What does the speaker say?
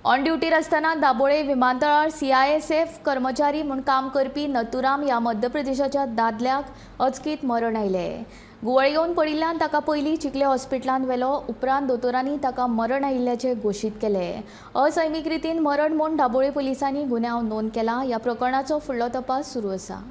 On ड्युटीर असताना दाबोळे विमानतळार CISF कर्मचारी म्हणून काम करपी नथुराम ह्या मध्य प्रदेशाच्या दादल्याक अचकीत मरण आयले। गुवळ येवन पडिल्ल्यान ताका पयलीं चिखले हॉस्पिटलांत व्हेलो, उपरांत दोतोरांनी ताका मरण आयिल्ल्याचें घोशीत केलें। असैमीक रितीन मरण म्हूण दाबोळे पुलिसांनी गुन्यांव नोंद केला। ह्या प्रकरणाचो फुडलो तपास सुरू आसा।